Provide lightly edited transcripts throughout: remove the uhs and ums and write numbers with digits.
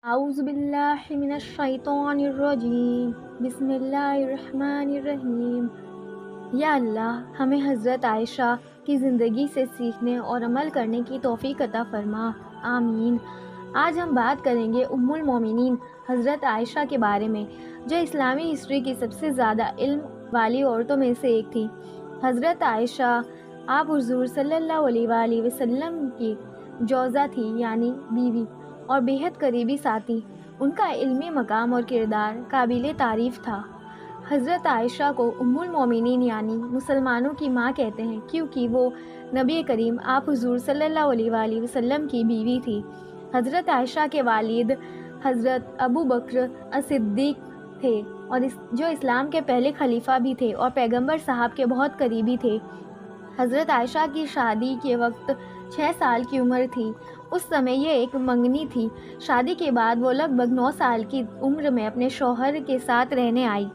اعوذ باللہ من الشیطان الرجیم بسم اللہ الرحمن الرحیم۔ یا اللہ ہمیں حضرت عائشہ کی زندگی سے سیکھنے اور عمل کرنے کی توفیق عطا فرما، آمین۔ آج ہم بات کریں گے ام المومنین حضرت عائشہ کے بارے میں، جو اسلامی ہسٹری کی سب سے زیادہ علم والی عورتوں میں سے ایک تھی۔ حضرت عائشہ آپ حضور صلی اللہ علیہ وآلہ وسلم کی جوزہ تھی، یعنی بیوی، اور بیحد قریبی ساتھی۔ ان کا علمی مقام اور کردار قابل تعریف تھا۔ حضرت عائشہ کو ام المومنین یعنی مسلمانوں کی ماں کہتے ہیں، کیونکہ وہ نبی کریم آپ حضور صلی اللہ علیہ وآلہ وسلم کی بیوی تھی۔ حضرت عائشہ کے والد حضرت ابو بکر الصدیق تھے، اور جو اسلام کے پہلے خلیفہ بھی تھے اور پیغمبر صاحب کے بہت قریبی تھے۔ حضرت عائشہ کی شادی کے وقت 6 سال کی عمر تھی۔ اس سمے یہ ایک منگنی تھی۔ شادی کے بعد وہ لگ بھگ 9 سال کی عمر میں اپنے شوہر کے ساتھ رہنے آئی۔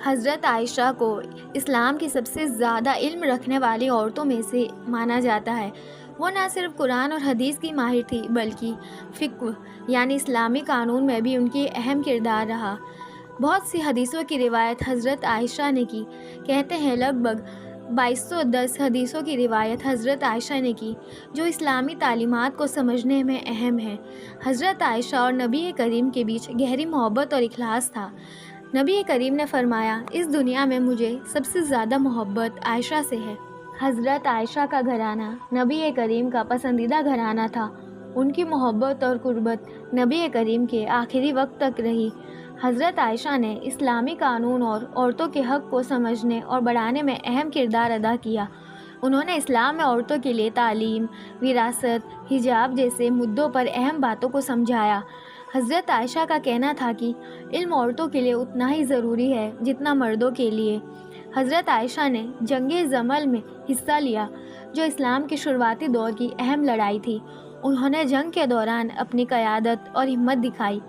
حضرت عائشہ کو اسلام کی سب سے زیادہ علم رکھنے والی عورتوں میں سے مانا جاتا ہے۔ وہ نہ صرف قرآن اور حدیث کی ماہر تھی، بلکہ فقہ یعنی اسلامی قانون میں بھی ان کی اہم کردار رہا۔ بہت سی حدیثوں کی روایت حضرت عائشہ نے کی۔ کہتے ہیں لگ بھگ 2210 حدیثوں کی روایت حضرت عائشہ نے کی، جو اسلامی تعلیمات کو سمجھنے میں اہم ہے۔ حضرت عائشہ اور نبی کریم کے بیچ گہری محبت اور اخلاص تھا۔ نبی کریم نے فرمایا، اس دنیا میں مجھے سب سے زیادہ محبت عائشہ سے ہے۔ حضرت عائشہ کا گھرانہ نبی کریم کا پسندیدہ گھرانہ تھا۔ ان کی محبت اور قربت نبی کریم کے آخری وقت تک رہی۔ حضرت عائشہ نے اسلامی قانون اور عورتوں کے حق کو سمجھنے اور بڑھانے میں اہم کردار ادا کیا۔ انہوں نے اسلام میں عورتوں کے لیے تعلیم، وراثت، حجاب جیسے مدعوں پر اہم باتوں کو سمجھایا۔ حضرت عائشہ کا کہنا تھا کہ علم عورتوں کے لیے اتنا ہی ضروری ہے جتنا مردوں کے لیے۔ حضرت عائشہ نے جنگ جمل میں حصہ لیا، جو اسلام کے شروعاتی دور کی اہم لڑائی تھی۔ انہوں نے جنگ کے دوران اپنی قیادت اور ہمت دکھائی۔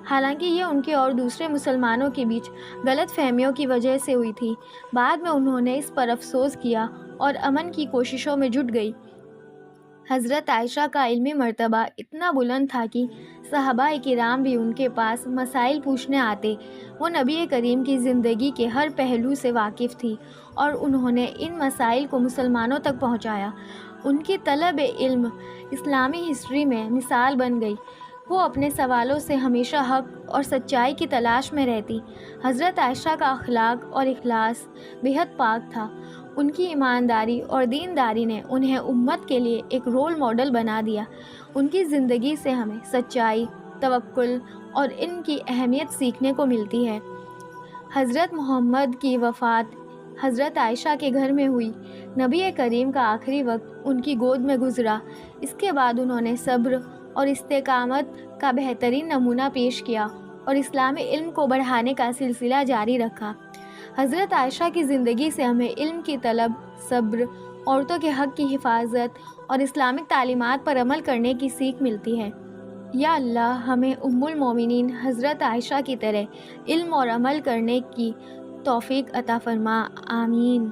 حالانکہ یہ ان کے اور دوسرے مسلمانوں کے بیچ غلط فہمیوں کی وجہ سے ہوئی تھی، بعد میں انہوں نے اس پر افسوس کیا اور امن کی کوششوں میں جٹ گئی۔ حضرت عائشہ کا علمی مرتبہ اتنا بلند تھا کہ صحابہ کرام بھی ان کے پاس مسائل پوچھنے آتے۔ وہ نبی کریم کی زندگی کے ہر پہلو سے واقف تھی اور انہوں نے ان مسائل کو مسلمانوں تک پہنچایا۔ ان کی طلب علم اسلامی ہسٹری میں مثال بن گئی۔ وہ اپنے سوالوں سے ہمیشہ حق اور سچائی کی تلاش میں رہتی۔ حضرت عائشہ کا اخلاق اور اخلاص بہت پاک تھا۔ ان کی ایمانداری اور دینداری نے انہیں امت کے لیے ایک رول ماڈل بنا دیا۔ ان کی زندگی سے ہمیں سچائی، توکل اور علم کی اہمیت سیکھنے کو ملتی ہے۔ حضرت محمد کی وفات حضرت عائشہ کے گھر میں ہوئی۔ نبی کریم کا آخری وقت ان کی گود میں گزرا۔ اس کے بعد انہوں نے صبر اور استقامت کا بہترین نمونہ پیش کیا اور اسلامی علم کو بڑھانے کا سلسلہ جاری رکھا۔ حضرت عائشہ کی زندگی سے ہمیں علم کی طلب، صبر، عورتوں کے حق کی حفاظت اور اسلامک تعلیمات پر عمل کرنے کی سیکھ ملتی ہے۔ یا اللہ ہمیں ام المومنین حضرت عائشہ کی طرح علم اور عمل کرنے کی توفیق عطا فرما، آمین۔